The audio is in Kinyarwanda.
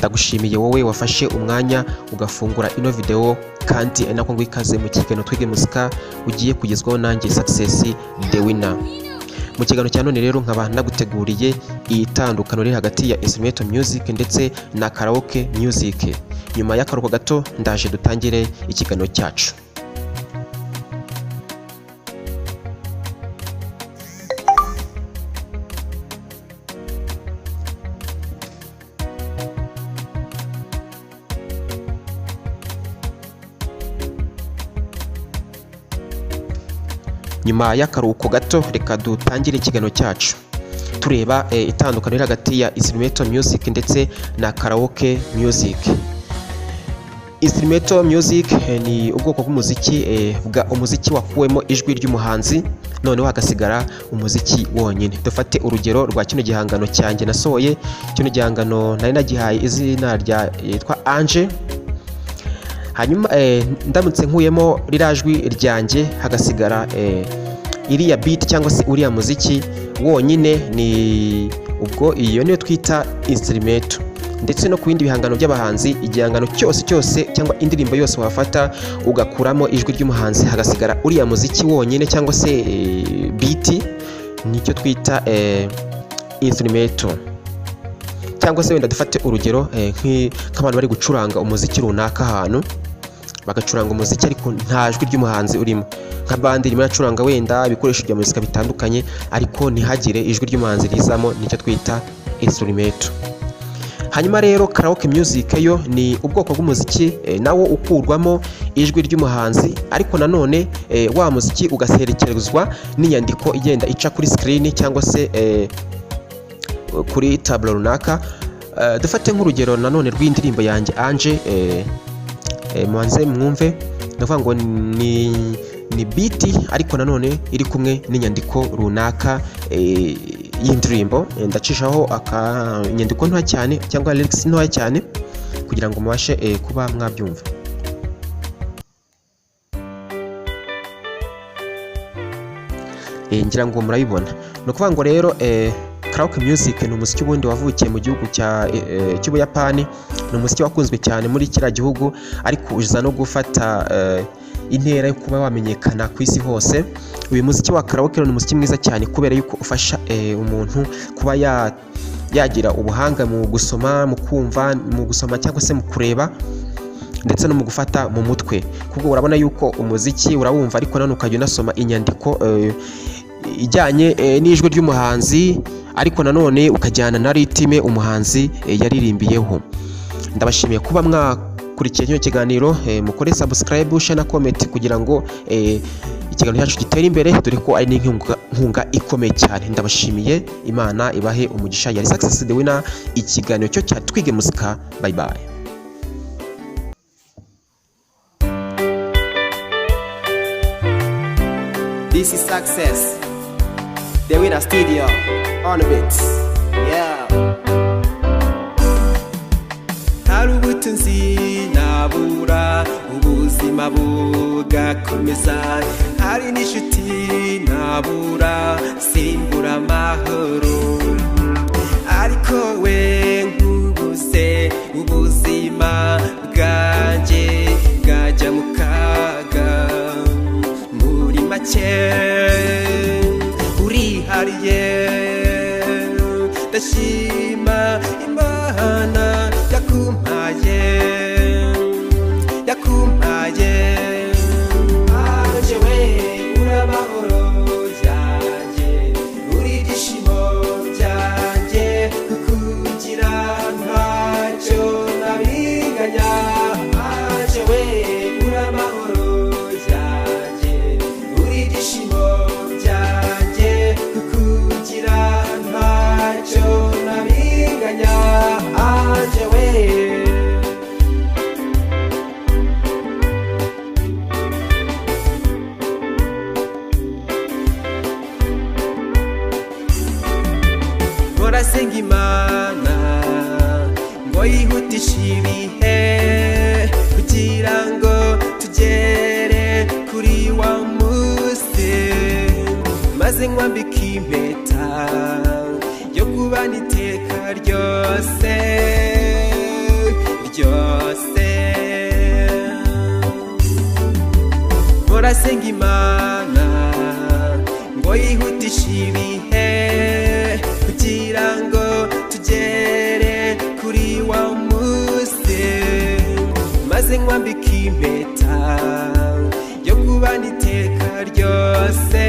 ndagushimiye wowe wafashe umwanya ugafungura ino video, kandi ari nako ngwikaze mu kiganiro Twige Muzika ugiye kugezwaho nanjye Success the Winner. Mu kiganiro cya none rero nkaba naguteguriye itandukano riri hagati ya instrumental music ndetse na karaoke music. Nyuma y'akaruhuko gato ndaje dutangire ikiganiro cyacu. Nyuma y'akaruhuko gato reka dutangire ikiganiro cyacu tureba itandukano riri hagati ya instrumental music ndetse na karaoke music. Instrumental music ni ubwoko bw'umuziki umuziki wakuwemo ijwi ry'umuhanzi noneho hagasigara umuziki wonyine. Dufate urugero rwa kino gihangano cyanjye nasohoye. Kino gihangano nari nagihaye izina yitwa Ange. Hanyuma ndamutse nkuyemo rirajwi ryanjye hagasigara iriya beat cyangwa se uriya muziki wonyine, ni ubwo iyo niyo twita instrumental. Ndetse no ku bindi bihangano by'abahanzi, igihangano cyose cyangwa indirimbo yose wafata ugakuramo ijwi ry'umuhanzi hagasigara uriya muziki wonyine cyangwa se beat, nicyo twita instrumental. Cyangwa se wenda dufate urugero nk'abantu bari gucuranga umuziki runaka ahantu, bagacuranga umuziki ariko nta jwi ry'umuhanzi urimo, nka bandi irimo iracuranga wenda ibikoresho bya muzika bitandukanye ariko ntihagire ijwi ry'umuhanzi rizamo, nicyo twita instrumental. Hanyuma rero karaoke music yo ni ubwoko bw'umuziki nawo ukurwamo ijwi ry'umuhanzi ariko nanone wa muziki ugaserekezwa n'inyandiko igenda ica kuri screen cyangwa se kuri tableau runaka. Dufate nk'urugero nanone rw'indirimbo yanjye Ange, mwanze mwumve. Ndavuga ngo ni beat ariko nanone iri kumwe n'inyandiko runaka y'indirimbo. Ndacishaho inyandiko ntoya cyane cyangwa lyrics ntoya cyane kugira ngo mubashe kuba mwabyumva. Ngira ngo murabibona. Ni ukuvuga ngo rero karaoke music ni umuziki ubundi wavukiye mu gihugu cy'Ubuyapani. Ni umuziki wakunzwe cyane muri kiriya gihugu ariko uza no gufata intera yo kuba wamenyekana ku isi hose. Uyu muziki wa karaoke ni umuziki mwiza cyane kubera yuko ufasha umuntu kuba yagira ubuhanga mu gusoma, mu kumva, mu gusoma cyangwa se mu kureba ndetse no mu gufata mu mutwe. Kuko urabona yuko umuziki urawumva ariko nanone ukajya unasoma inyandiko ijyanye n'ijwi ry'umuhanzi ariko nanone ukajyana na ritime umuhanzi yaririmbiyeho. Ndabashimiye kuba mwakurikiye kino kiganiro. Mukore subscribe, share na comment kugira ngo ikiganiro cyacu gitere imbere, dore ko ari n'inkunga ikomeye cyane. Ndabashimiye, Imana ibahe umugisha. Yari Success the Winner, ikiganiro cyo cya Twige Muzika. Bye bye. This is Success the Winner Studio on the beats. Yeah. Hari ubutunzi nabura ubuzima bugakomeza, hari n'inshuti nabura simbura amahoro, ariko we nkubuse ubuzima bwanjye bwajya mu kaga. Muri make urihariye, ndashima Imana yakumpaye Ange we uri amahoro yanjye, uri ibyishimo byanjye, kukugira ntacyo nabiganya. Ange we uri amahoro yanjye, uri ibyishimo byanjye, kukugira ntacyo nabiganya. Ange we Senga Imana ngo yihutishe ibihe kugira ngo tugere kuri wa munsi, maze nkwambika impeta yo kubana iteka ryose. ndasenga Imana ngo yihutishe ibihe kugira ngo tugere kuri wa munsi, maze nkwambike impeta yo kubana iteka ryose